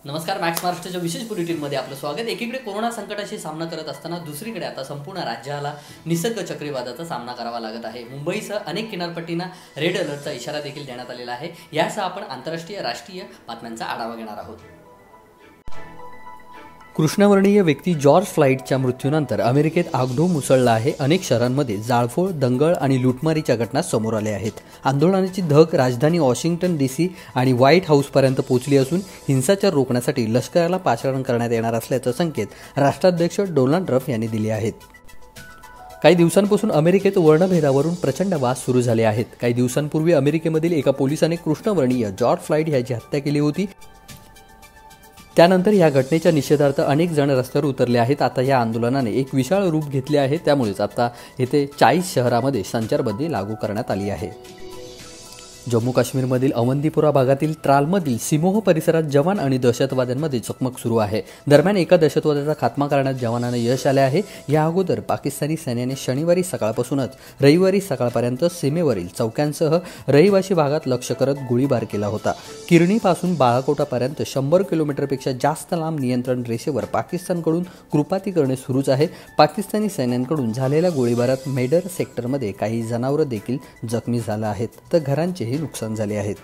नमस्कार, मॅक्स महाराष्ट्राच्या विशेष बुलेटिनमध्ये आपलं स्वागत. एकीकडे कोरोना संकटाशी सामना करत असताना दुसरीकडे आता संपूर्ण राज्याला निसर्ग चक्रीवादळाचा सामना करावा लागत आहे. मुंबईसह अनेक किनारपट्टींना रेड अलर्टचा इशारा देखील देण्यात आलेला आहे. यासह आपण आंतरराष्ट्रीय राष्ट्रीय बातम्यांचा आढावा घेणार आहोत. कृष्णवर्णीय व्यक्ती जॉर्ज फ्लाइडच्या मृत्यूनंतर अमेरिकेत आगडोम उसळला आहे. अनेक शहरांमध्ये जाळपोळ, दंगल आणि लुटमारीच्या घटना समोर आल्या आहेत. आंदोलनाची धग राजधानी वॉशिंग्टन DC आणि व्हाईट हाऊसपर्यंत पोहोचली असून हिंसाचार रोखण्यासाठी लष्कराला पाचारण करण्यात येणार असल्याचे संकेत राष्ट्राध्यक्ष डोनाल्ड ट्रम्प यांनी दिले आहेत. काही दिवसांपासून अमेरिकेत वर्णभेदावरून प्रचंड वाद सुरू झाले आहेत. काही दिवसांपूर्वी अमेरिकेमधील एका पोलिसाने कृष्णवर्णीय जॉर्ज फ्लाइड याची हत्या केली होती. त्यानंतर या घटनेच्या निषेधार्थ अनेक जण रस्त्यावर उतरले आहेत. आता या आंदोलनाने एक विशाळ रूप घेतले आहे. त्यामुळेच आता येथे 40 शहरामध्ये संचारबंदी लागू करण्यात आली आहे. जम्मू काश्मीरमधील अवंतीपुरा भागातील ट्रालमधील सिमोह परिसरात जवान आणि दहशतवाद्यांमध्ये चकमक सुरू आहे. दरम्यान एका दहशतवाद्याचा खात्मा करण्यात जवानांना यश आले आहे. या अगोदर पाकिस्तानी सैन्याने शनिवारी सकाळपासूनच रविवारी सकाळपर्यंत सीमेवरील चौक्यांसह रहिवासी भागात लक्ष करत गोळीबार केला होता. किरणीपासून बाळाकोटापर्यंत 100 किलोमीटरपेक्षा जास्त लांब नियंत्रण रेषेवर पाकिस्तानकडून कृपाती करणे सुरूच आहे. पाकिस्तानी सैन्यांकडून झालेल्या गोळीबारात मेडर सेक्टरमध्ये काही जनावरं देखील जखमी झाले आहेत, तर घरांचेही नुकसान झाले आहेत.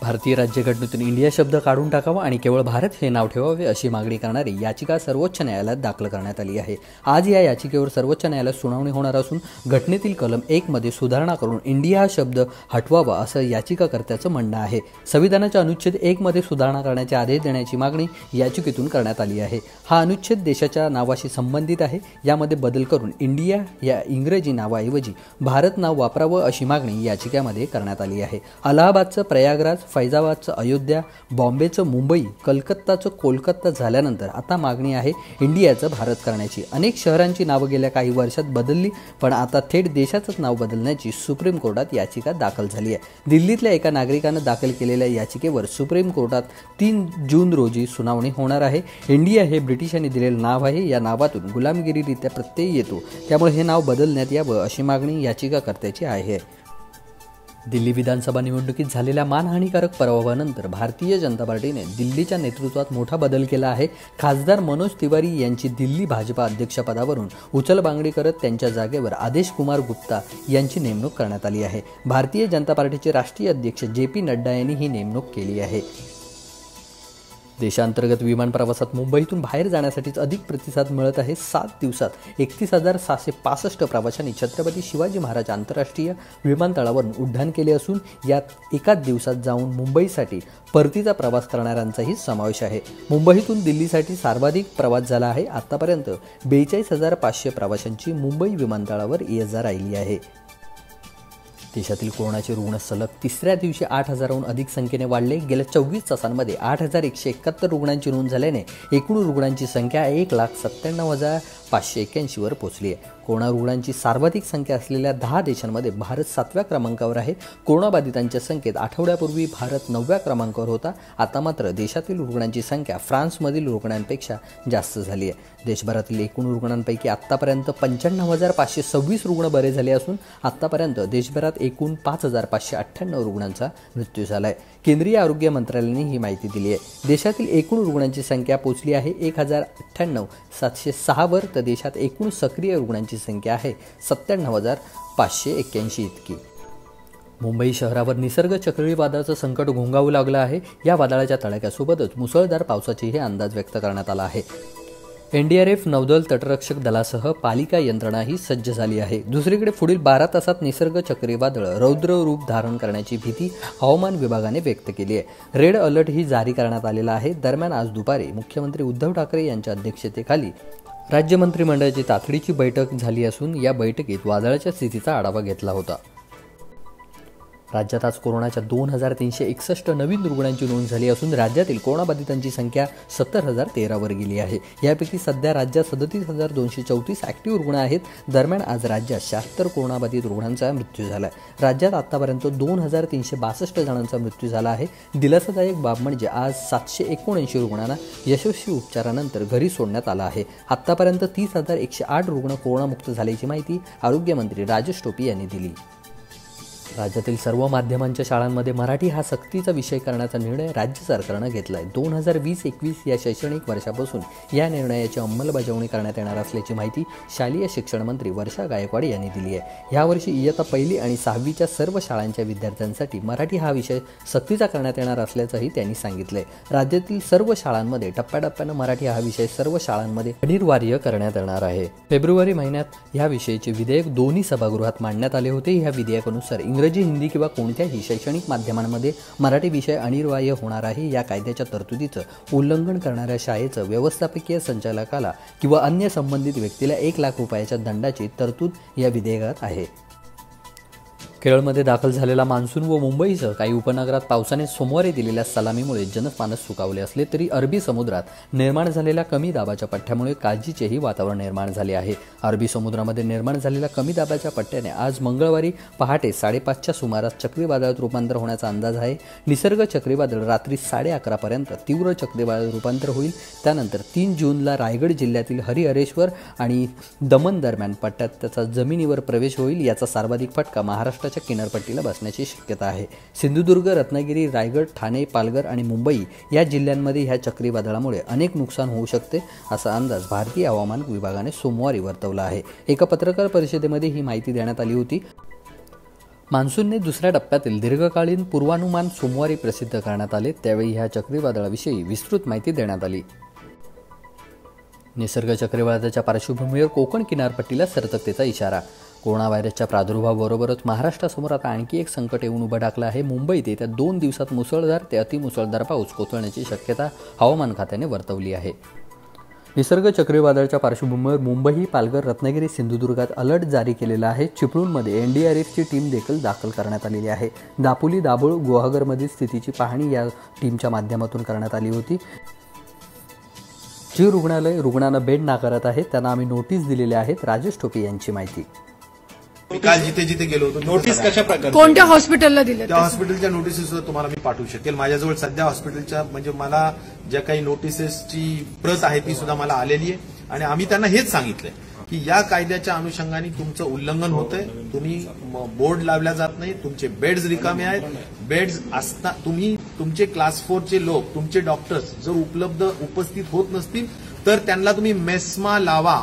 भारतीय राज्यघटनेतून इंडिया शब्द काढून टाकावा आणि केवळ भारत हे नाव ठेवावे अशी मागणी करणारी याचिका सर्वोच्च न्यायालयात दाखल करण्यात आली आहे. आज या याचिकेवर सर्वोच्च न्यायालयात सुनावणी होणार असून घटनेतील कलम 1 मध्ये सुधारणा करून इंडिया हा शब्द हटवावा असं याचिकाकर्त्याचं म्हणणं आहे. संविधानाच्या अनुच्छेद 1 मध्ये सुधारणा करण्याचे आदेश देण्याची मागणी याचिकेतून करण्यात आली आहे. हा अनुच्छेद देशाच्या नावाशी संबंधित आहे. यामध्ये बदल करून इंडिया या इंग्रजी नावाऐवजी भारत नाव वापरावं अशी मागणी याचिकेमध्ये करण्यात आली आहे. अलाहाबादचं प्रयागराज, फैजाबादचं अयोध्या, बॉम्बेचं मुंबई, कलकत्ताचं कोलकाता झाल्यानंतर आता मागणी आहे इंडियाचं भारत करण्याची. अनेक शहरांची नावं गेल्या काही वर्षात बदलली, पण आता थेट देशाचंच नाव बदलण्याची सुप्रीम कोर्टात याचिका दाखल झाली आहे. दिल्लीतल्या एका नागरिकानं दाखल केलेल्या याचिकेवर सुप्रीम कोर्टात 3 जून रोजी सुनावणी होणार आहे. इंडिया हे ब्रिटिशांनी दिलेलं नाव आहे. या नावातून गुलामगिरीरित्या प्रत्यय येतो, त्यामुळे हे नाव बदलण्यात यावं अशी मागणी याचिकाकर्त्याची आहे. दिल्ली विधानसभा निवडणुकीत झालेल्या मानहानीकारक पराभवानंतर भारतीय जनता पार्टीने दिल्लीच्या नेतृत्वात मोठा बदल केला आहे. खासदार मनोज तिवारी यांची दिल्ली भाजपा अध्यक्षपदावरून उचलबांगडी करत त्यांच्या जागेवर आदेश कुमार गुप्ता यांची नेमणूक करण्यात आली आहे. भारतीय जनता पार्टीचे राष्ट्रीय अध्यक्ष JP नड्डा यांनी ही नेमणूक केली आहे. देशांतर्गत विमान प्रवासात मुंबईतून बाहेर जाण्यासाठीच अधिक प्रतिसाद मिळत आहे. 7 दिवसात 31,665 प्रवाशांनी छत्रपती शिवाजी महाराज आंतरराष्ट्रीय विमानतळावरून उड्डाण केले असून यात एकाच दिवसात जाऊन मुंबईसाठी परतीचा प्रवास करणाऱ्यांचाही समावेश आहे. मुंबईतून दिल्लीसाठी सर्वाधिक प्रवास झाला आहे. आतापर्यंत 42,500 प्रवाशांची मुंबई विमानतळावर ये-जा राहिली आहे. देशातील कोरोनाचे रुग्ण सलग तिसऱ्या दिवशी 8,000हून अधिक संख्येने वाढले. गेल्या 24 तासांमध्ये 8,171 रुग्णांची नोंद झाल्याने एकूण रुग्णांची संख्या 1,97,581 वर पोहोचली आहे. कोरोना रुग्णांची सर्वाधिक संख्या असलेल्या 10 देशांमध्ये भारत 7व्या क्रमांकावर आहे. कोरोनाबाधितांच्या संख्येत आठवड्यापूर्वी भारत 9व्या क्रमांकावर होता. आता मात्र देशातील रुग्णांची संख्या फ्रान्समधील रुग्णांपेक्षा जास्त झाली आहे. देशभरातील एकूण रुग्णांपैकी आत्तापर्यंत 95,526 रुग्ण बरे झाले असून आत्तापर्यंत देशभरात एकूण 5,598 रुग्णांचा मृत्यू झाला आहे. केंद्रीय आरोग्य मंत्रालयाने ही माहिती दिली आहे. देशातील एकूण रुग्णांची संख्या पोहोचली आहे 1,98,706 वर, तर देशात एकूण सक्रिय रुग्णांची संख्या आहे 97,581 इतकी. मुंबई शहरावर निसर्ग चक्रीवादळाचं संकट घोंगावू लागलं आहे. या वादळाच्या तडाख्यासोबतच मुसळधार पावसाचेही अंदाज व्यक्त करण्यात आला आहे. NDRF, नौदल, तटरक्षक दलासह पालिका यंत्रणाही सज्ज झाली आहे. दुसरीकडे पुढील 12 तासात निसर्ग चक्रीवादळ रौद्र रूप धारण करण्याची भीती हवामान विभागाने व्यक्त केली आहे. रेड अलर्टही जारी करण्यात आलेला आहे. दरम्यान आज दुपारी मुख्यमंत्री उद्धव ठाकरे यांच्या अध्यक्षतेखाली राज्य मंत्रिमंडळाची तातडीची बैठक झाली असून या बैठकीत वादळाच्या स्थितीचा आढावा घेतला होता. राज्यात आज कोरोनाच्या 2,361 नवीन रुग्णांची नोंद झाली असून राज्यातील कोरोनाबाधितांची संख्या 70,013 वर गेली आहे. यापैकी सध्या राज्यात 37,234 ॲक्टिव्ह रुग्ण आहेत. दरम्यान आज राज्यात 76 कोरोनाबाधित रुग्णांचा मृत्यू झाला आहे. राज्यात आतापर्यंत 2,362 जणांचा मृत्यू झाला आहे. दिलासादायक बाब म्हणजे आज 779 रुग्णांना यशस्वी उपचारानंतर घरी सोडण्यात आलं आहे. आतापर्यंत 30,108 रुग्ण कोरोनामुक्त झाल्याची माहिती आरोग्यमंत्री राजेश टोपे यांनी दिली. राज्यातील सर्व माध्यमांच्या शाळांमध्ये मराठी हा सक्तीचा विषय करण्याचा निर्णय राज्य सरकारनं घेतला आहे. 2020-21 या शैक्षणिक वर्षापासून या निर्णयाची अंमलबजावणी करण्यात येणार असल्याची माहिती शालेय शिक्षण मंत्री वर्षा गायकवाड यांनी दिली आहे. यावर्षी इयत्ता 1ली आणि 6वीच्या सर्व शाळांच्या विद्यार्थ्यांसाठी मराठी हा विषय सक्तीचा करण्यात येणार असल्याचंही त्यांनी सांगितलं आहे. राज्यातील सर्व शाळांमध्ये टप्प्याटप्प्यानं मराठी हा विषय सर्व शाळांमध्ये अनिवार्य करण्यात येणार आहे. फेब्रुवारी महिन्यात या विषयाचे विधेयक दोन्ही सभागृहात मांडण्यात आले होते. या विधेयकानुसार इंग्रजी, हिंदी किंवा कोणत्याही शैक्षणिक माध्यमांमध्ये मराठी विषय अनिवार्य होणार आहे. या कायद्याच्या तरतुदीचं उल्लंघन करणाऱ्या शाळेचं व्यवस्थापकीय संचालकाला किंवा अन्य संबंधित व्यक्तीला 1 लाख रुपयाच्या दंडाची तरतूद या विधेयकात आहे. केरळमध्ये दाखल झालेला मान्सून व मुंबईसह काही उपनगरात पावसाने सोमवारी दिलेल्या सलामीमुळे जनमानस सुखावले असले तरी अरबी समुद्रात निर्माण झालेल्या कमी दाबाच्या पट्ट्यामुळे काळजीचेही वातावरण निर्माण झाले आहे. अरबी समुद्रामध्ये निर्माण झालेल्या कमी दाबाच्या पट्ट्याने आज मंगळवारी पहाटे 5:30च्या सुमारास चक्रीवादळात रूपांतर होण्याचा अंदाज आहे. निसर्ग चक्रीवादळ रात्री 11:30 पर्यंत तीव्र चक्रीवादळ रूपांतर होईल. त्यानंतर 3 जूनला रायगड जिल्ह्यातील हरिहरेश्वर आणि दमण दरम्यान पट्ट्यात त्याचा जमिनीवर प्रवेश होईल. याचा सर्वाधिक फटका महाराष्ट्राच्या किनारपट्टीला बसण्याची शक्यता आहे. सिंधुदुर्ग, रत्नागिरी, रायगड, ठाणे, पालघर आणि मुंबई या जिल्ह्यांमध्ये ह्या चक्रीवादळामुळे अनेक नुकसान होऊ शकते असा अंदाज भारतीय हवामान विभागाने सोमवारी वर्तवला आहे. एका पत्रकार परिषदेमध्ये ही माहिती देण्यात आली होती. मान्सूनने दुसऱ्या टप्प्यातील दीर्घकालीन पूर्वानुमान सोमवारी प्रसिद्ध करण्यात आले. त्यावेळी ह्या चक्रीवादळाविषयी विस्तृत माहिती देण्यात आली. निसर्ग चक्रीवादळाच्या पार्श्वभूमीवर कोकण किनारपट्टीला सतर्कतेचा इशारा. कोरोना व्हायरसच्या प्रादुर्भावाबरोबरच महाराष्ट्रासमोर आता आणखी एक संकट येऊन उभं टाकलं आहे. मुंबईत येत्या 2 दिवसात मुसळधार ते अतिमुसळधार पाऊस कोसळण्याची शक्यता हवामान खात्याने वर्तवली आहे. निसर्ग चक्रीवादळाच्या पार्श्वभूमीवर मुंबई, पालघर, रत्नागिरी, सिंधुदुर्गात अलर्ट जारी केलेला आहे. चिपळूणमध्ये NDRFची टीम देखील दाखल करण्यात आलेली आहे. दापोली, दाभोळ, गुहागरमधील स्थितीची पाहणी या टीमच्या माध्यमातून करण्यात आली होती. जी रुग्णांना बेड नाकारत आहेत त्यांना आम्ही नोटीस दिलेल्या आहेत. राजेश टोपे यांची माहिती. मी काल जिथे गेलो होतो नोटीस कशा प्रकारे कोणत्या हॉस्पिटलला दिल्या त्या हॉस्पिटलच्या नोटिसेस सुद्धा तुम्हाला मी पाठवू शकेल. माझ्याजवळ सध्या हॉस्पिटलच्या म्हणजे मला ज्या काही नोटिसेसची प्रत आहे ती सुद्धा मला आलेली आहे आणि आम्ही त्यांना हेच सांगितलंय की या कायद्याच्या अनुषंगाने तुमचं उल्लंघन होतंय. तुम्ही बोर्ड लावल्या जात नाही, तुमचे बेड्स रिकामे आहेत. बेड्स असता तुम्ही तुमचे क्लास 4चे लोक, तुमचे डॉक्टर्स जर उपस्थित होत नसतील तर त्यांना तुम्ही मेस्मा लावा.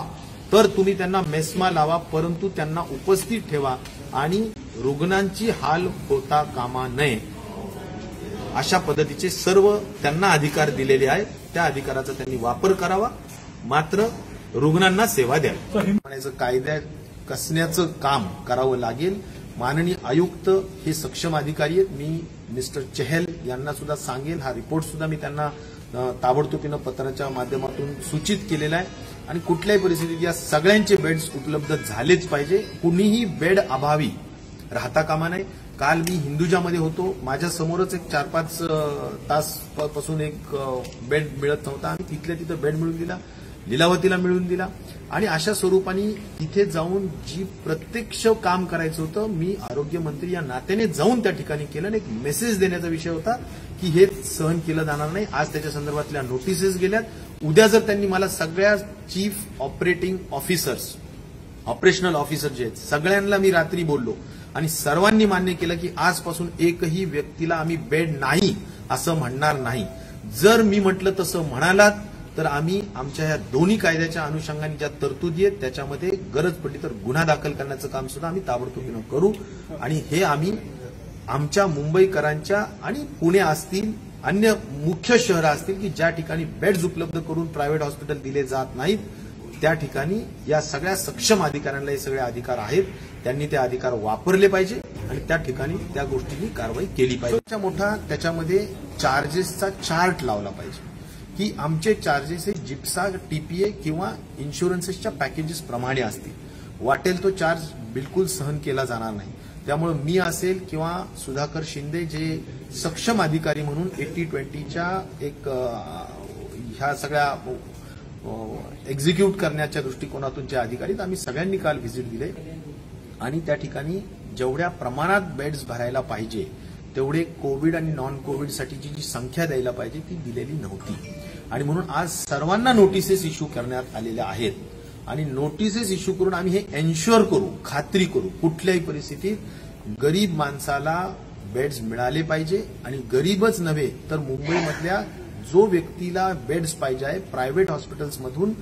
परंतु त्यांना उपस्थित ठेवा आणि रुग्णांची हाल होता कामा नये अशा पद्धतीचे सर्व त्यांना अधिकार दिलेले आहेत. त्या अधिकाराचा त्यांनी वापर करावा, मात्र रुग्णांना सेवा द्यावी. कायद्या कसण्याचं काम करावं लागेल. माननीय आयुक्त हे सक्षम अधिकारी आहेत. मी मिस्टर चहल यांना सुद्धा सांगेल. हा रिपोर्ट सुद्धा मी त्यांना ताबडतोबीनं पत्राच्या माध्यमातून सूचित केलेला आहे आणि कुठल्याही परिस्थितीत या सगळ्यांचे बेड्स उपलब्ध झालेच पाहिजे. कुणीही बेड अभावी राहता कामा नये. काल मी हिंदुजामध्ये होतो. माझ्या समोरच एक 4-5 तास पासून एक बेड मिळत नव्हता. आम्ही तिथल्या तिथं बेड मिळवून दिला, लीलावतीला मिळवून दिला आणि अशा स्वरूपाने तिथे जाऊन जी प्रत्यक्ष काम करायचं होतं मी आरोग्यमंत्री या नात्याने जाऊन त्या ठिकाणी केलं आणि एक मेसेज देण्याचा विषय होता की हे सहन केलं जाणार नाही. आज त्याच्या संदर्भातल्या नोटिसेस गेल्यात. उद्या जर त्यांनी मला सगळ्या चीफ ऑपरेशनल ऑफिसर जे आहेत सगळ्यांना मी रात्री बोललो आणि सर्वांनी मान्य केलं की आजपासून एकही व्यक्तीला आम्ही बेड नाही असं म्हणणार नाही. जर मी म्हटलं तसं म्हणालात तर आम्ही आमच्या या दोन्ही कायद्याच्या अनुषंगाने ज्या तरतुदी आहेत त्याच्यामध्ये गरज पडली तर गुन्हा दाखल करण्याचं काम सुद्धा आम्ही ताबडतोबीनं करू आणि हे आम्ही आमच्या मुंबईकरांच्या आणि पुणे असतील अन्य मुख्य शहरं असतील की ज्या ठिकाणी बेड्स उपलब्ध करून प्रायव्हेट हॉस्पिटल दिले जात नाहीत त्या ठिकाणी या सगळ्या सक्षम अधिकाऱ्यांना हे सगळे अधिकार आहेत. त्यांनी ते अधिकार वापरले पाहिजे आणि त्या ठिकाणी त्या गोष्टींनी कारवाई केली पाहिजे. मोठा त्याच्यामध्ये चार्जेसचा चार्ट लावला पाहिजे की आमचे चार्जेस हे जिप्सा, TPA किंवा इन्शुरन्सेसच्या पॅकेजेस प्रमाणे असतील. वाटेल तो चार्ज बिलकुल सहन केला जाणार नाही. त्यामुळे मी असेल किंवा सुधाकर शिंदे जे सक्षम अधिकारी म्हणून 80-20च्या एक ह्या सगळ्या एक्झिक्यूट करण्याच्या दृष्टिकोनातून जे अधिकारी आहेत आम्ही सगळ्यांनी काल व्हिजिट दिले आणि त्या ठिकाणी जेवढ्या प्रमाणात बेड्स भरायला पाहिजे तेवढे कोविड आणि नॉन कोविडसाठीची जी संख्या द्यायला पाहिजे ती दिलेली नव्हती आणि म्हणून आज सर्वांना नोटिसेस इश्यू करण्यात आलेल्या आहेत आणि नोटिसेस इश्यू करून आम्ही हे एन्श्युअर करू, खात्री करू कुठल्याही परिस्थितीत गरीब माणसाला बेड्स मिळाले पाहिजे आणि गरीबच नव्हे तर मुंबईमधल्या जो व्यक्तीला बेड्स पाहिजे आहे प्रायव्हेट हॉस्पिटल्समधून,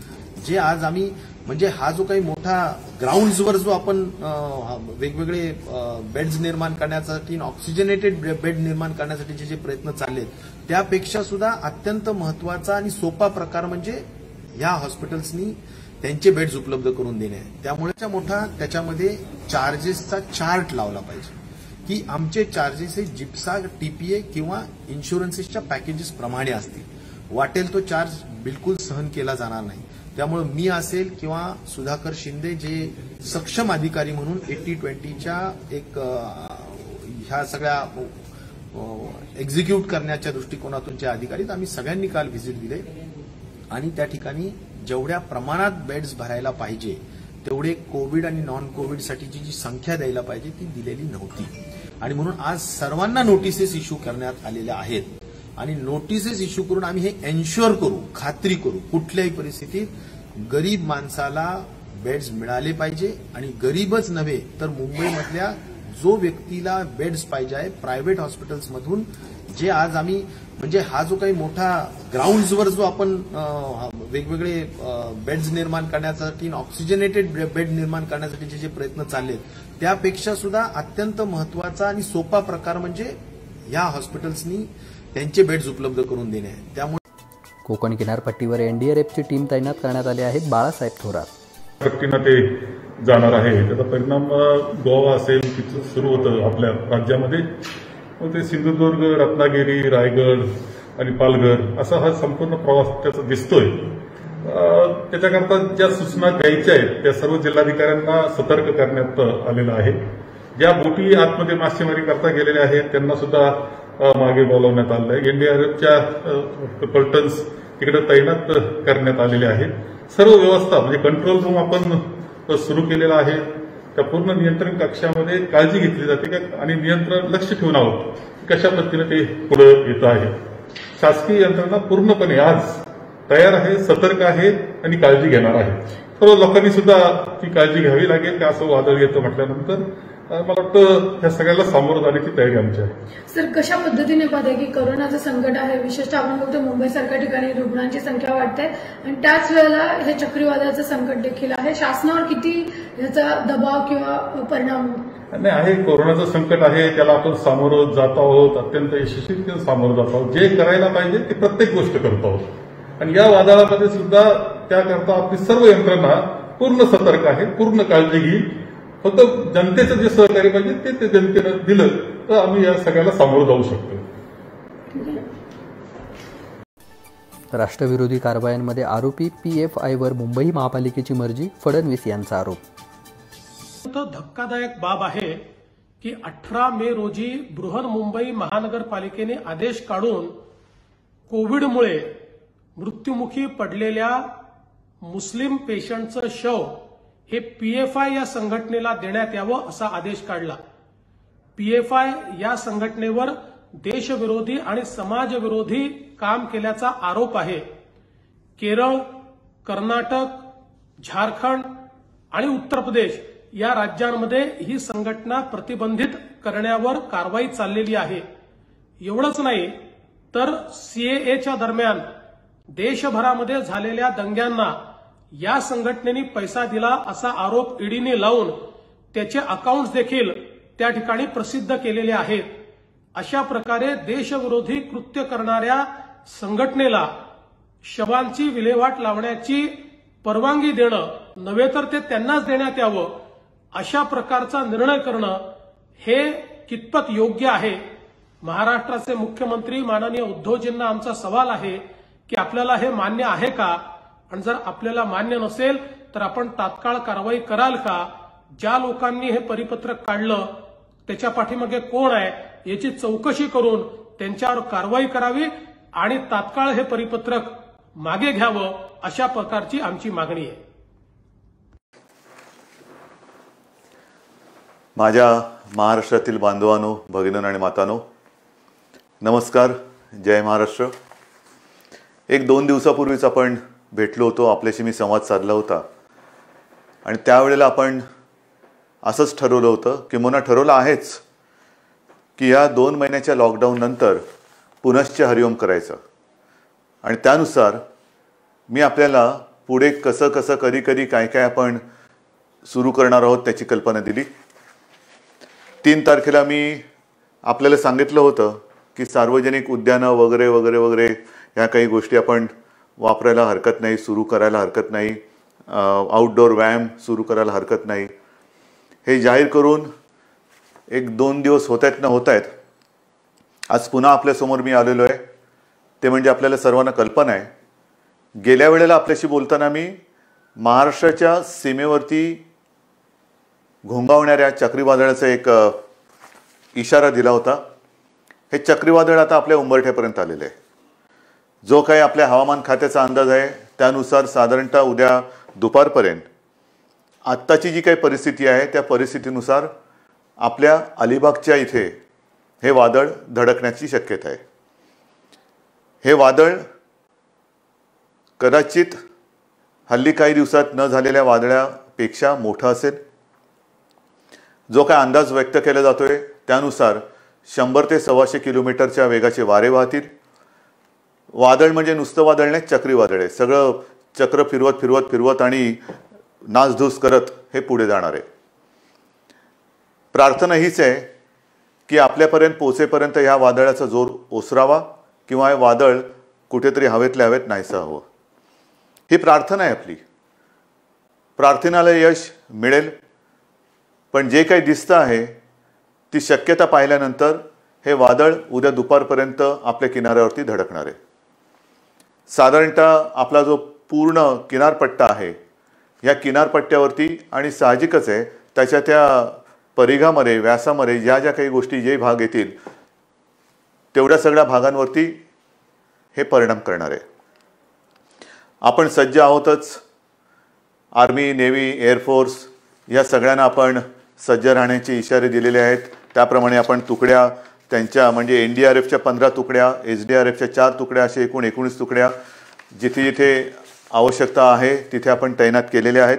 जे आज आम्ही म्हणजे हा जो काही मोठा ग्राउंड्सवर जो आपण वेगवेगळे बेड्स निर्माण करण्यासाठी, ऑक्सिजनेटेड बेड निर्माण करण्यासाठीचे जे प्रयत्न चाललेत, त्यापेक्षा सुद्धा अत्यंत महत्वाचा आणि सोपा प्रकार म्हणजे या हॉस्पिटल्सनी त्यांचे बेड्स उपलब्ध करून देणे आहे. त्यामुळे मोठा त्याच्यामध्ये चार्जेसचा चार्ट लावला पाहिजे की आमचे चार्जेस हे जिप्सा, टीपीए किंवा इन्शुरन्सेसच्या पॅकेजेस प्रमाणे असतील. वाटेल तो चार्ज बिलकुल सहन केला जाणार नाही. त्यामुळे मी असेल किंवा सुधाकर शिंदे जे सक्षम अधिकारी म्हणून 80-20च्या एक ह्या सगळ्या एक्झिक्यूट करण्याच्या दृष्टिकोनातूनचे अधिकारी, आम्ही सगळ्यांनी काल व्हिजिट दिले आणि त्या ठिकाणी जेवढ्या प्रमाणात बेड्स भरायला पाहिजे तेवढे कोविड आणि नॉन कोविडसाठीची जी संख्या द्यायला पाहिजे ती दिलेली नव्हती. आणि म्हणून आज सर्वांना नोटिसेस इश्यू करण्यात आलेल्या आहेत आणि नोटिसेस इश्यू करून आम्ही हे एन्श्युअर करू, खात्री करू कुठल्याही परिस्थितीत गरीब माणसाला बेड्स मिळाले पाहिजे आणि गरीबच नव्हे तर मुंबईमधल्या जो व्यक्तीला बेड्स पाहिजे आहे प्रायव्हेट हॉस्पिटल्समधून, जे आज आम्ही म्हणजे हा जो काही मोठा ग्राउंड्सवर जो आपण वेगवेगळे बेड्स निर्माण करण्यासाठी, ऑक्सिजनेटेड बेड निर्माण करण्यासाठीचे जे प्रयत्न चाललेत, त्यापेक्षा सुद्धा अत्यंत महत्वाचा आणि सोपा प्रकार म्हणजे या हॉस्पिटल्सनी त्यांचे बेड्स उपलब्ध करून देणे आहे. त्यामुळे कोकण किनारपट्टीवर एनडीआरएफची टीम तैनात करण्यात आली आहे. बाळासाहेब थोरात पट्टीनं ते जाणार आहे. त्याचा परिणाम गोवा असेल तिथं सुरू होतं आपल्या राज्यामध्ये, मग ते सिंधुदुर्ग, रत्नागिरी, रायगड आणि पालघर असा हा संपूर्ण प्रवास त्याचा दिसतोय. त्याच्याकरता ज्या सूचना द्यायच्या आहेत त्या सर्व जिल्हाधिकाऱ्यांना सतर्क करण्यात आलेलं आहे. ज्या बोटी आतमध्ये मासेमारी करता गेलेल्या आहेत त्यांना सुद्धा मागे बोलावण्यात आलं आहे. एनडीआरएफच्या पल्टन्स तिकडे तैनात करण्यात आलेले आहेत. सर्व व्यवस्था म्हणजे कंट्रोल रूम आपण सुरू केलेला आहे. त्या पूर्ण नियंत्रण कक्षामध्ये काळजी घेतली जाते का आणि नियंत्रण लक्ष ठेवून आहोत कशा पद्धतीने ते पुढे येत आहे. शासकीय यंत्रणा पूर्णपणे आज तयार आहे, सतर्क आहे आणि काळजी घेणार आहे. सर्व लोकांनी सुद्धा ती काळजी घ्यावी लागेल की असं वादळ येतं म्हटल्यानंतर मला वाटतं ह्या सगळ्याला सामोरं जाण्याची तयारी आमची आहे. सर, कशा पद्धतीने पाहते की कोरोनाचं संकट आहे, विशेषतः आपण बघतो मुंबईसारख्या ठिकाणी रुग्णांची संख्या वाढते आणि त्याच वेळेला हे चक्रीवादळाचं संकट देखील आहे. शासनावर किती याचा दबाव किंवा परिणाम नाही आहे? कोरोनाचं संकट आहे, त्याला आपण सामोरं जात आहोत, अत्यंत यशस्वीरित्या सामोरं जात आहोत. जे करायला पाहिजे ते प्रत्येक गोष्ट करत आहोत आणि या वादळामध्ये सुद्धा त्याकरता आपली सर्व यंत्रणा पूर्ण सतर्क आहे, पूर्ण काळजी घेईल. फक्त जनतेचं जे सहकार्य पाहिजे ते जनतेनं दिलं तर आम्ही या सगळ्याला सामोरं जाऊ शकतो. राष्ट्रविरोधी कारवायांमध्ये आरोपी PFIवर मुंबई महापालिकेची मर्जी, फडणवीस यांचा आरोप. धक्कादायक बाब आहे की 18 मे रोजी बृहन्मुंबई महानगरपालिकेने आदेश काढून कोविडमुळे मृत्युमुखी पडलेल्या मुस्लिम पेशंटचं शव हे PFI या संघटनेला देण्यात यावं असा आदेश काढला. PFI या संघटनेवर देशविरोधी आणि समाजविरोधी काम केल्याचा आरोप आहे. केरळ, कर्नाटक, झारखंड आणि उत्तर प्रदेश या राज्यांमध्ये ही संघटना प्रतिबंधित करण्यावर कारवाई चाललेली आहे. एवढंच नाही तर CAAच्या दरम्यान देशभरामध्ये झालेल्या दंग्यांना या संघटनेने पैसा दिला असा आरोप ईडीने लावून त्याचे अकाउंट्स देखील त्या ठिकाणी प्रसिद्ध केलेले आहेत. अशा प्रकारे देशविरोधी कृत्य करणाऱ्या संघटनेला शवांची विल्हेवाट लावण्याची परवानगी देणं नव्हे तर ते त्यांनाच देण्यात यावं अशा प्रकारचा निर्णय करणं हे कितपत योग्य आहे. महाराष्ट्राचे मुख्यमंत्री माननीय उद्धवजींना आमचा सवाल आहे की आपल्याला हे मान्य आहे का, आणि जर आपल्याला मान्य नसेल तर आपण तात्काळ कारवाई कराल का? ज्या लोकांनी हे परिपत्रक काढलं त्याच्या पाठीमागे कोण आहे याची चौकशी करून त्यांच्यावर कारवाई करावी आणि तात्काळ हे परिपत्रक मागे घ्यावं अशा प्रकारची आमची मागणी आहे. माझ्या महाराष्ट्रातील बांधवांनो, भगिनींनो आणि मातांनो, नमस्कार. जय महाराष्ट्र. 1-2 दिवसापूर्वीच आपण भेटलो होतो, आपल्याशी मी संवाद साधला होता आणि त्यावेळेला आपण असंच ठरवलं होतं, किंवा ठरवलं आहेच, की या 2 महिन्याच्या लॉकडाऊन नंतर पुनश्च हरिओम करायचं. आणि त्यानुसार मी आपल्याला पुढे कसं कसं कधी कधी काय काय आपण सुरू करणार आहोत त्याची कल्पना दिली. 3 तारखेला मी आपल्याला सांगितलं होतं की सार्वजनिक उद्यानं वगैरे वगैरे वगैरे ह्या काही गोष्टी आपण वापरायला हरकत नाही, सुरू करायला हरकत नाही, आउटडोअर व्यायाम सुरू करायला हरकत नाही. हे जाहीर करून 1-2 दिवस होत आहेत. आज पुन्हा आपल्यासमोर मी आलेलो आहे. ते म्हणजे आपल्याला सर्वांना कल्पना आहे, गेल्या वेळेला आपल्याशी बोलताना मी महाराष्ट्राच्या सीमेवरती घोंगावणाऱ्या चक्रीवादळाचा एक इशारा दिला होता. हे चक्रीवादळ आता आपल्या उंबरठ्यापर्यंत आलेलं आहे. जो काही आपल्या हवामान खात्याचा अंदाज आहे त्यानुसार साधारणतः उद्या दुपारपर्यंत आत्ताची जी काही परिस्थिती आहे त्या परिस्थितीनुसार आपल्या अलिबागच्या इथे हे वादळ धडकण्याची शक्यता आहे. हे वादळ कदाचित हल्ली काही दिवसात न झालेल्या वादळापेक्षा मोठं असेल. जो काय अंदाज व्यक्त केला जातोय त्यानुसार 100 ते 125 किलोमीटरच्या वेगाचे वारे वाहतील. वादळ म्हणजे नुसतं वादळ नाही, चक्रीवादळ आहे. सगळं चक्र फिरवत फिरवत फिरवत आणि नासधूस करत हे पुढे जाणार आहे. प्रार्थना हीच आहे की आपल्यापर्यंत पोहोचेपर्यंत ह्या वादळाचा जोर ओसरावा किंवा हे वादळ कुठेतरी हवेतल्या हवेत नाहीसं हवं. ही प्रार्थना आहे आपली. प्रार्थनेला यश मिळेल. पण जे काही दिसतं आहे ती शक्यता पाहिल्यानंतर हे वादळ उद्या दुपारपर्यंत आपल्या किनाऱ्यावरती धडकणार आहे. साधारणतः आपला जो पूर्ण किनारपट्टा आहे या किनारपट्ट्यावरती आणि साहजिकच आहे त्याच्या त्या परिघामध्ये व्यासामध्ये ज्या ज्या काही गोष्टी जे भाग येतील तेवढ्या सगळ्या भागांवरती हे परिणाम करणार आहे. आपण सज्ज आहोतच. आर्मी, नेव्ही, एअरफोर्स या सगळ्यांना आपण सज्ज राहण्याचे इशारे दिलेले आहेत. त्याप्रमाणे आपण तुकड्या त्यांच्या म्हणजे NDRFच्या 15 तुकड्या, SDRFच्या 4 तुकड्या, असे एकूण 19 तुकड्या जिथे जिथे आवश्यकता आहे तिथे आपण तैनात केलेल्या आहेत.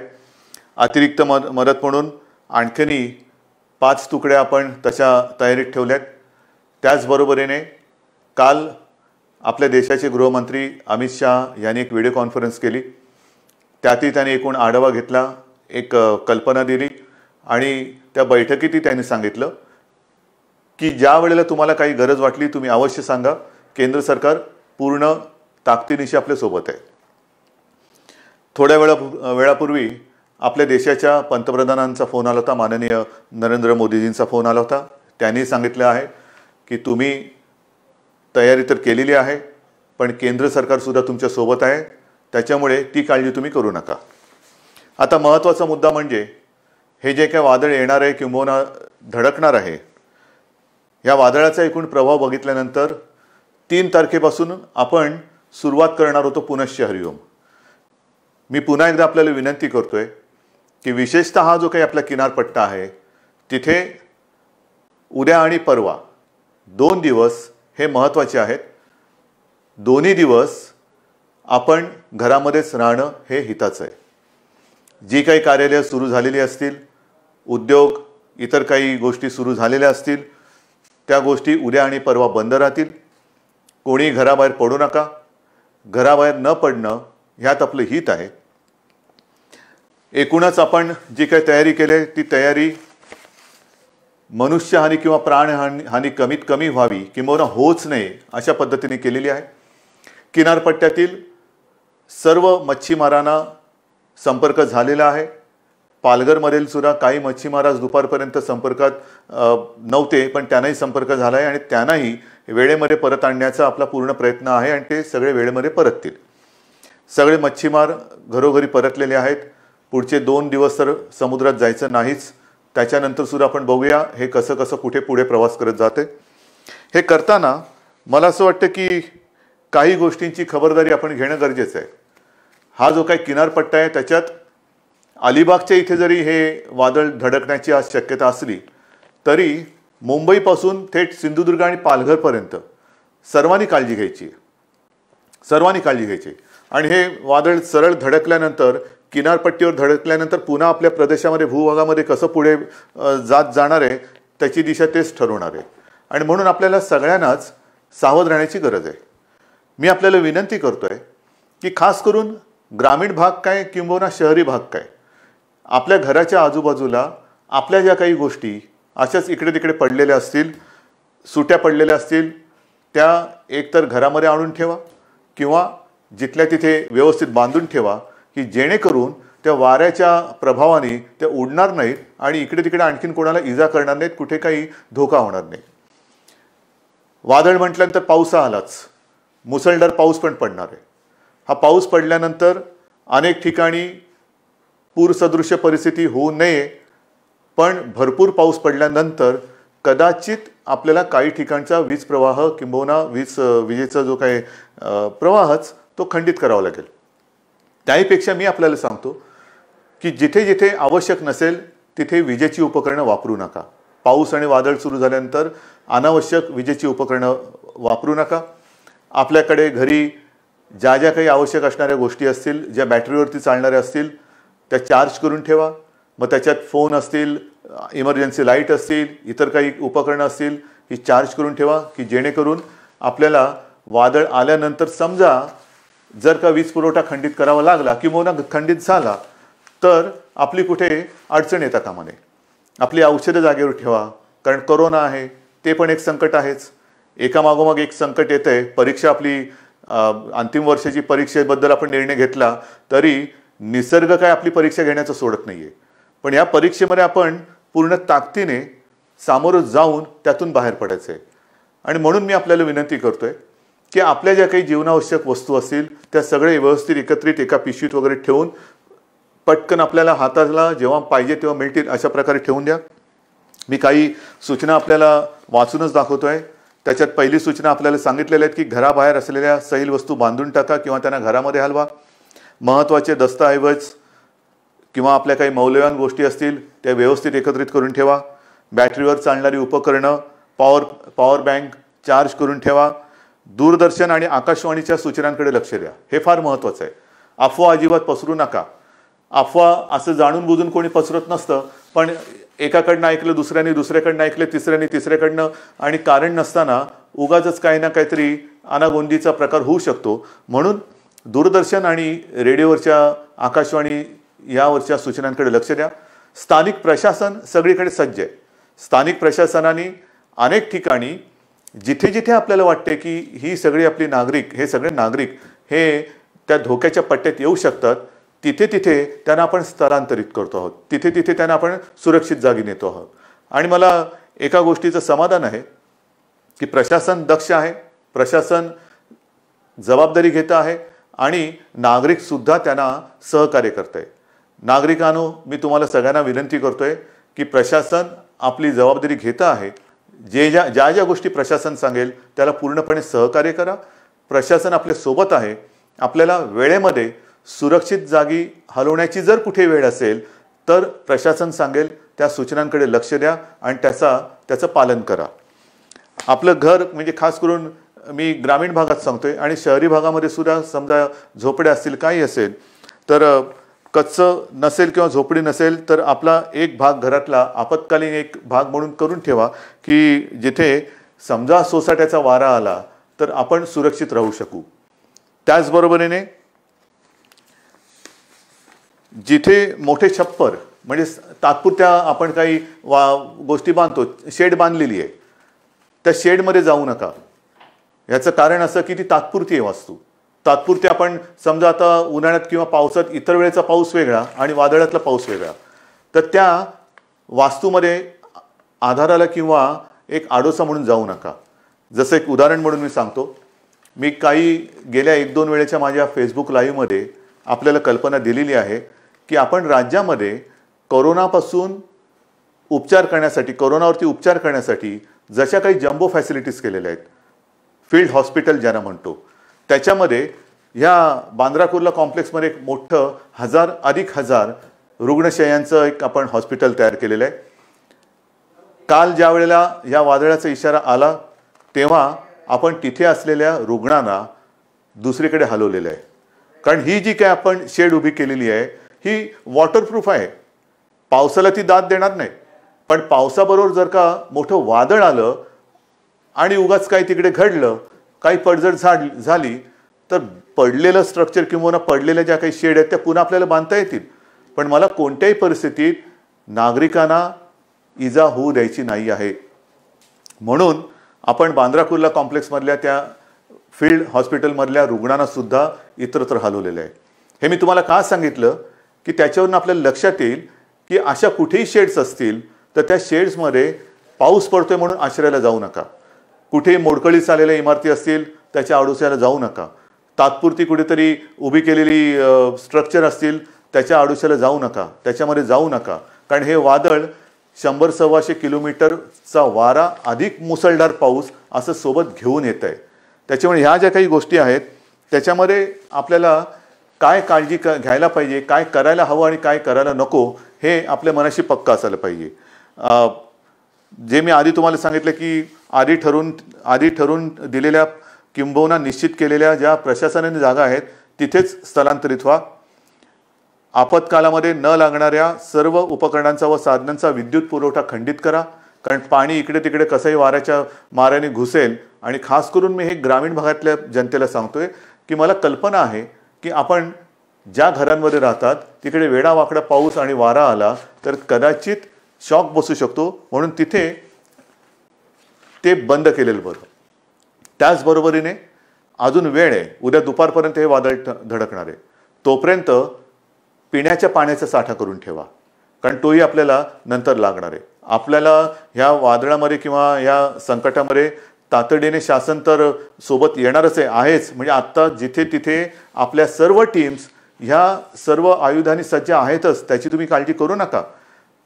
अतिरिक्त मदत म्हणून आणखीनही 5 तुकड्या आपण तशा तयारीत ठेवल्यात. त्याचबरोबरीने काल आपल्या देशाचे गृहमंत्री अमित शाह यांनी एक व्हिडिओ कॉन्फरन्स केली. त्यातही त्यांनी एकूण आढावा घेतला, एक कल्पना दिली आणि त्या बैठकीतही त्यांनी सांगितलं की ज्या वेळेला तुम्हाला काही गरज वाटली तुम्ही अवश्य सांगा, केंद्र सरकार पूर्ण ताकदीनिशी आपल्यासोबत आहे. थोड्या वेळापूर्वी आपल्या देशाच्या पंतप्रधानांचा फोन आला होता, माननीय नरेंद्र मोदीजींचा फोन आला होता. त्यांनी सांगितलं आहे की तुम्ही तयारी तर केलेली आहे पण केंद्र सरकारसुद्धा तुमच्यासोबत आहे, त्याच्यामुळे ती काळजी तुम्ही करू नका. आता महत्त्वाचा मुद्दा म्हणजे हे जे काय वादळ येणार आहे किंवा धडकणार आहे या वादळाचा एकूण प्रभाव बघितल्यानंतर 3 तारखेपासून आपण सुरुवात करणार होतो पुनश्च हरिओम. मी पुन्हा एकदा आपल्याला विनंती करतोय की विशेषतः हा जो काही आपला किनारपट्टा आहे तिथे उद्या आणि परवा 2 दिवस हे महत्त्वाचे आहेत. दोन्ही दिवस आपण घरामध्येच राहणं हे हिताचं आहे. जी काही कार्यालय सुरू झालेली असतील, उद्योग, इतर काही गोष्टी सुरू झालेल्या असतील त्या गोष्टी उद्या आणि परवा बंद राहतील. कोणी घराबाहेर पडू नका. घराबाहेर न पडणं ह्यात आपलं हित आहे. एकूणच आपण जी काही तयारी केली ती तयारी मनुष्यहानी किंवा प्राणहानी कमीत कमी व्हावी किंवा होच नये अशा पद्धतीने केलेली आहे. किनारपट्ट्यातील सर्व मच्छीमारांना संपर्क झालेला आहे. पालघरमधील सुद्धा काही मच्छीमार आज दुपारपर्यंत संपर्कात नव्हते पण त्यांनाही संपर्क झाला आहे आणि त्यांनाही वेळेमध्ये परत आणण्याचा आपला पूर्ण प्रयत्न आहे आणि ते सगळे वेळेमध्ये परततील. सगळे मच्छीमार घरोघरी परतलेले आहेत. पुढचे 2 दिवस तर समुद्रात जायचं नाहीच. त्याच्यानंतर सुद्धा आपण बघूया हे कसं कसं कुठे पुढे प्रवास करत जाते. हे करताना मला असं वाटतं की काही गोष्टींची खबरदारी आपण घेणं गरजेचं आहे. हा जो काही किनारपट्टा आहे त्याच्यात अलिबागच्या इथे जरी हे वादळ धडकण्याची आज शक्यता असली तरी मुंबईपासून थेट सिंधुदुर्ग आणि पालघरपर्यंत सर्वांनी काळजी घ्यायची. आणि हे वादळ सरळ धडकल्यानंतर किनारपट्टीवर धडकल्यानंतर पुन्हा आपल्या प्रदेशामध्ये भूभागामध्ये कसं पुढे जात जाणार आहे त्याची दिशा तेच ठरवणार आहे. आणि म्हणून आपल्याला सगळ्यांनाच सावध राहण्याची गरज आहे. मी आपल्याला विनंती करतोय की खास करून ग्रामीण भाग काय किंबहुना शहरी भाग काय, आपल्या घराच्या आजूबाजूला आपल्या ज्या काही गोष्टी अशाच इकडे तिकडे पडलेल्या असतील, सुट्या पडलेल्या असतील, त्या एकतर घरामध्ये आणून ठेवा किंवा जिथल्या तिथे व्यवस्थित बांधून ठेवा की जेणेकरून त्या वाऱ्याच्या प्रभावाने त्या उडणार नाहीत आणि इकडे तिकडे आणखीन कोणाला इजा करणार नाहीत, कुठे काही धोका होणार नाही. वादळ म्हटल्यानंतर पाऊस आलाच, मुसळधार पाऊस पण पडणार आहे. हा पाऊस पडल्यानंतर अनेक ठिकाणी पूरसदृश्य परिस्थिती होऊ नये, पण भरपूर पाऊस पडल्यानंतर कदाचित आपल्याला काही ठिकाणचा वीज प्रवाह किंबहुना विजेचा जो काही प्रवाहच तो खंडित करावा लागेल. त्याहीपेक्षा मी आपल्याला सांगतो की जिथे जिथे आवश्यक नसेल तिथे विजेची उपकरणं वापरू नका. पाऊस आणि वादळ सुरू झाल्यानंतर अनावश्यक विजेची उपकरणं वापरू नका. आपल्याकडे घरी ज्या ज्या काही आवश्यक असणाऱ्या गोष्टी असतील, ज्या बॅटरीवरती चालणाऱ्या असतील, त्या चार्ज करून ठेवा. मग त्याच्यात फोन असतील, इमर्जन्सी लाईट असतील, इतर काही उपकरणं असतील, ही चार्ज करून ठेवा की जेणेकरून आपल्याला वादळ आल्यानंतर समजा जर का वीज पुरवठा खंडित करावा लागला किंवा खंडित झाला तर आपली कुठे अडचण येता कामा नये. आपली औषधं जागेवर ठेवा, कारण कोरोना आहे ते पण एक संकट आहेच. एकामागोमाग एक संकट येतंय. परीक्षा आपली अंतिम वर्षाची परीक्षेबद्दल आपण निर्णय घेतला तरी निसर्ग काय आपली परीक्षा घेण्याचं सोडत नाहीये, पण या परीक्षेमध्ये आपण पूर्ण ताकदीने सामोरं जाऊन त्यातून बाहेर पडायचं आहे. आणि म्हणून मी आपल्याला विनंती करतोय की आपल्या ज्या काही जीवनावश्यक वस्तू असतील त्या सगळे व्यवस्थित एकत्रित एका पिशवीत वगैरे ठेवून पटकन आपल्याला हाताला जेव्हा पाहिजे तेव्हा मिळतील अशा प्रकारे ठेवून द्या. मी काही सूचना आपल्याला वाचूनच दाखवतोय. त्याच्यात पहिली सूचना आपल्याला सांगितलेल्या आहेत की घराबाहेर असलेल्या सैल वस्तू बांधून टाका किंवा त्यांना घरामध्ये हलवा. महत्त्वाचे दस्तऐवज किंवा आपल्या काही मौल्यवान गोष्टी असतील त्या व्यवस्थित एकत्रित करून ठेवा. बॅटरीवर चालणारी उपकरणं, पॉवर बँक चार्ज करून ठेवा. दूरदर्शन आणि आकाशवाणीच्या सूचनांकडे लक्ष द्या. हे फार महत्त्वाचं आहे. अफवा अजिबात पसरू नका. अफवा असं जाणून बुजून कोणी पसरत नसतं, पण एकाकडनं ऐकलं दुसऱ्याने, दुसऱ्याकडनं ऐकलं तिसऱ्याने, तिसऱ्याकडनं, आणि कारण नसताना उगाचच काही ना काहीतरी अनागोंदीचा प्रकार होऊ शकतो. म्हणून दूरदर्शन आणि रेडिओवरच्या, आकाशवाणी यावरच्या सूचनांकडे लक्ष द्या. स्थानिक प्रशासन सगळीकडे सज्ज आहे. स्थानिक प्रशासनाने अनेक ठिकाणी जिथे जिथे आपल्याला वाटते की ही सगळी आपली नागरिक, हे सगळे नागरिक हे त्या धोक्याच्या पट्ट्यात येऊ शकतात, तिथे तिथे त्यांना आपण स्थलांतरित करतो आहोत. तिथे तिथे त्यांना आपण सुरक्षित जागी नेतो आहोत. आणि मला एका गोष्टीचं समाधान आहे की प्रशासन दक्ष आहे, प्रशासन जबाबदारी घेत आहे आणि नागरिक सुद्धा त्यांना सहकार्य करत आहे. नागरिकांनो, मी तुम्हाला सगळ्यांना विनंती करतोय की प्रशासन आपली जबाबदारी घेत आहे. ज्या ज्या गोष्टी प्रशासन सांगेल त्याला पूर्णपणे सहकार्य करा. प्रशासन आपल्या सोबत आहे. आपल्याला वेळेमध्ये सुरक्षित जागी हलवण्याची जर कुठे वेळ असेल तर प्रशासन सांगेल त्या सूचनांकडे लक्ष द्या आणि त्याचं पालन करा. आपलं घर म्हणजे खास करून मी ग्रामीण भागात सांगतोय आणि शहरी भागामध्ये सुद्धा समजा झोपड्या असतील, काही असेल तर कच्चं नसेल किंवा झोपडी नसेल तर आपला एक भाग घरातला आपत्कालीन एक भाग म्हणून करून ठेवा की जिथे समजा सोसाट्याचा वारा आला तर आपण सुरक्षित राहू शकू. त्याचबरोबरीने जिथे मोठे छप्पर म्हणजे तात्पुरत्या आपण काही गोष्टी बांधतो, शेड बांधलेली आहे, त्या शेडमध्ये जाऊ नका. याचं कारण असं की ती तात्पुरती आहे वास्तू. तात्पुरती आपण समजा आता उन्हाळ्यात किंवा पावसात इतर वेळेचा पाऊस वेगळा आणि वादळातला पाऊस वेगळा, तर त्या वास्तूमध्ये आधाराला किंवा एक आडोसा म्हणून जाऊ नका. जसं एक उदाहरण म्हणून मी सांगतो, मी काही गेल्या 1-2 वेळेच्या माझ्या फेसबुक लाईव्हमध्ये आपल्याला कल्पना दिलेली आहे की आपण राज्यामध्ये कोरोनापासून उपचार करण्यासाठी, कोरोनावरती उपचार करण्यासाठी जशा काही जम्बो फॅसिलिटीज केलेल्या आहेत, फील्ड हॉस्पिटल ज्यांना म्हणतो, त्याच्यामध्ये ह्या बांद्रा कुर्ला कॉम्प्लेक्समध्ये एक मोठं 1000 रुग्णशय्यांचं एक आपण हॉस्पिटल तयार केलेलं आहे. काल ज्या वेळेला या वादळाचा इशारा आला तेव्हा आपण तिथे असलेल्या रुग्णांना दुसरीकडे हलवलेलं आहे. कारण ही जी काय आपण शेड उभी केलेली आहे, ही वॉटरप्रूफ आहे, पावसाला ती दाद देणार नाही. पण पावसाबरोबर जर का मोठं वादळ आलं आणि उगाच काही तिकडे घडलं, काही पडझड झाली, तर पडलेलं स्ट्रक्चर किंवा पडलेल्या ज्या काही शेड आहेत त्या पुन्हा आपल्याला बांधता येतील. पण मला कोणत्याही परिस्थितीत नागरिकांना इजा होऊ द्यायची नाही आहे. म्हणून आपण बांद्रा कुर्ला कॉम्प्लेक्समधल्या त्या फील्ड हॉस्पिटलमधल्या रुग्णांना सुद्धा इतरत्र हलवलेलं आहे. हे मी तुम्हाला का सांगितलं की त्याच्यावरून आपल्याला लक्षात येईल की अशा कुठेही शेड्स असतील तर त्या शेड्समध्ये पाऊस पडतोय म्हणून आश्रयाला जाऊ नका. कुठेही मोडकळीत चाललेल्या इमारती असतील त्याच्या आडोश्याला जाऊ नका. तात्पुरती कुठेतरी उभी केलेली स्ट्रक्चर असतील त्याच्या आडोश्याला जाऊ नका, त्याच्यामध्ये जाऊ नका. कारण हे वादळ 100-125 किलोमीटरचा वारा अधिक मुसळधार पाऊस असं सोबत घेऊन येत आहे. त्याच्यामुळे ह्या ज्या काही गोष्टी आहेत त्याच्यामध्ये आपल्याला काय काळजी घ्यायला पाहिजे, काय करायला हवं आणि काय करायला नको हे आपल्या मनाशी पक्का असायला पाहिजे. जे मी आधी तुम्हाला सांगितलं की आधी ठरून दिलेल्या किंबहुना निश्चित केलेल्या ज्या प्रशासनाने जागा आहेत तिथेच स्थलांतरित व्हा. आपत्कालामध्ये न लागणाऱ्या सर्व उपकरणांचा व साधनांचा विद्युत पुरवठा खंडित करा. कारण पाणी इकडे तिकडे कसंही वाऱ्याच्या माऱ्याने घुसेल. आणि खास करून मी हे ग्रामीण भागातल्या जनतेला सांगतोय की मला कल्पना आहे की आपण ज्या घरांमध्ये राहतात तिकडे वेडावाकडा पाऊस आणि वारा आला तर कदाचित शॉक बसू शकतो. म्हणून तिथे ते बंद केलेलं बरं. त्याचबरोबरीने अजून वेळ आहे, उद्या दुपारपर्यंत हे वादळ धडकणार आहे. तोपर्यंत पिण्याच्या पाण्याचा साठा करून ठेवा, कारण तोही आपल्याला नंतर लागणार आहे. आपल्याला ह्या वादळामध्ये किंवा या संकटामध्ये तातडीने शासन तर सोबत येणारच आहेच. म्हणजे आत्ता जिथे तिथे आपल्या सर्व टीम्स ह्या सर्व आयुधांनी सज्ज आहेतच, त्याची तुम्ही काळजी करू नका.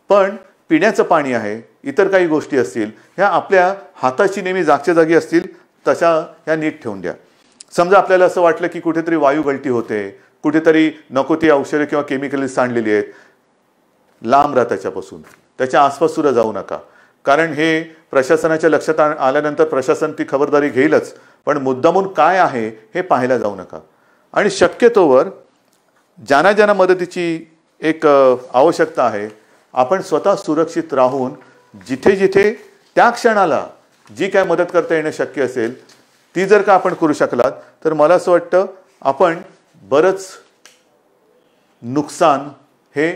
पण पिण्याचं पाणी आहे, इतर काही गोष्टी असतील ह्या आपल्या हाताची नेहमी जागच्या जागी असतील तशा ह्या नीट ठेवून द्या. समजा आपल्याला असं वाटलं की कुठेतरी वायू गळती होते, कुठेतरी नको ती औषधे किंवा केमिकल्स सांडलेली आहेत, लांब राहा त्याच्यापासून, त्याच्या आसपास सुद्धा जाऊ नका. कारण हे प्रशासनाच्या लक्षात आल्यानंतर प्रशासन ती खबरदारी घेईलच, पण मुद्दामून काय आहे हे पाहायला जाऊ नका. आणि शक्यतोवर ज्यांना ज्यांना मदतीची एक आवश्यकता आहे आपण स्वतः सुरक्षित राहून जिथे जिथे त्या क्षणाला जी काय मदत करता येणं शक्य असेल ती जर का आपण करू शकलात तर मला असं वाटतं आपण बरंच नुकसान हे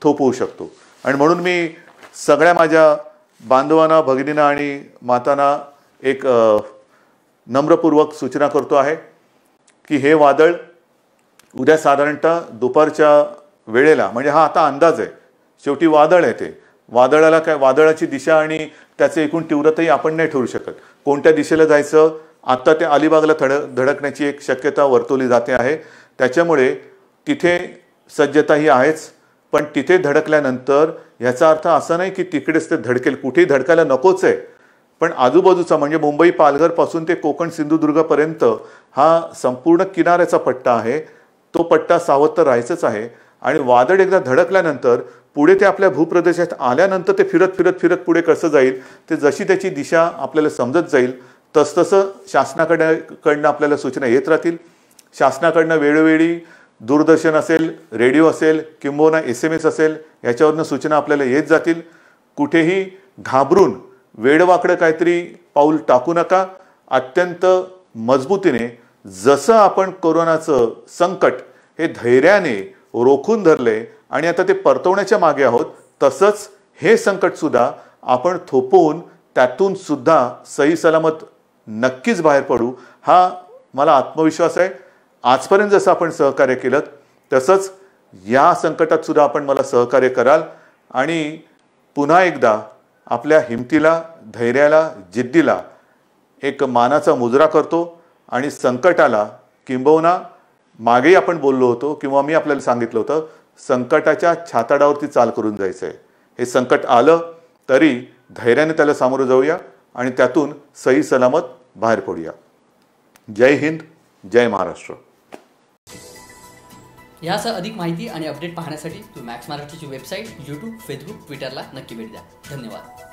थोपवू शकतो. आणि म्हणून मी सगळ्या माझ्या बांधवांना, भगिनींना आणि मातांना एक नम्रपूर्वक सूचना करतो आहे की हे वादळ उद्या साधारणतः दुपारच्या वेळेला, म्हणजे हा आता अंदाज आहे, शेवटी वादळ आहे, ते वादळाला काय, वादळाची दिशा आणि त्याचं एकूण तीव्रताही आपण नाही ठरवू शकत. कोणत्या दिशेला जायचं आत्ता ते अलिबागला धडकण्याची एक शक्यता वर्तवली जाते आहे. त्याच्यामुळे तिथे सज्जता ही आहेच, पण तिथे धडकल्यानंतर याचा अर्थ असा नाही की तिकडेच ते धडकेल, कुठेही धडकायला नकोच आहे. पण आजूबाजूचा म्हणजे मुंबई पालघरपासून ते कोकण सिंधुदुर्गपर्यंत हा संपूर्ण किनाऱ्याचा पट्टा आहे, तो पट्टा सावध तर राहायचंच आहे. आणि वादळ एकदा धडकल्यानंतर पुढे ते आपल्या भूप्रदेशात आल्यानंतर ते फिरत फिरत फिरत पुढे कसं जाईल ते जशी त्याची दिशा आपल्याला समजत जाईल तसतसं शासनाकडनं आपल्याला सूचना येत राहतील. शासनाकडनं वेळोवेळी दूरदर्शन असेल, रेडिओ असेल, किंबहुना SMS असेल, याच्यावरनं सूचना आपल्याला येत जातील. कुठेही घाबरून वेडवाकडं काहीतरी पाऊल टाकू नका. अत्यंत मजबूतीने जसं आपण कोरोनाचं संकट हे धैर्याने रोखून धरले आणि आता ते परतवण्याच्या मागे आहोत, तसंच हे संकट सुद्धा आपण थोपवून त्यातून सुद्धा सही सलामत नक्कीच बाहेर पडू, हा मला आत्मविश्वास आहे. आजपर्यंत जसं आपण सहकार्य केलं तसंच या संकटात सुद्धा आपण मला सहकार्य कराल. आणि पुन्हा एकदा आपल्या हिमतीला, धैर्याला, जिद्दीला एक मानाचा मुजरा करतो. आणि संकटाला, किंबहुना मागेही आपण बोललो होतो किंवा मी आपल्याला सांगितलं होतं, संकटाच्या छाताडावरती चाल करून जायचं आहे. हे संकट आलं तरी धैर्याने त्याला सामोरं जाऊया आणि त्यातून सही सलामत बाहेर पडूया. जय हिंद, जय महाराष्ट्र. यासह अधिक माहिती आणि अपडेट पाहण्यासाठी तुम्ही मॅक्स मराठीची वेबसाईट, YouTube, Facebook, ट्विटरला नक्की भेट द्या. धन्यवाद.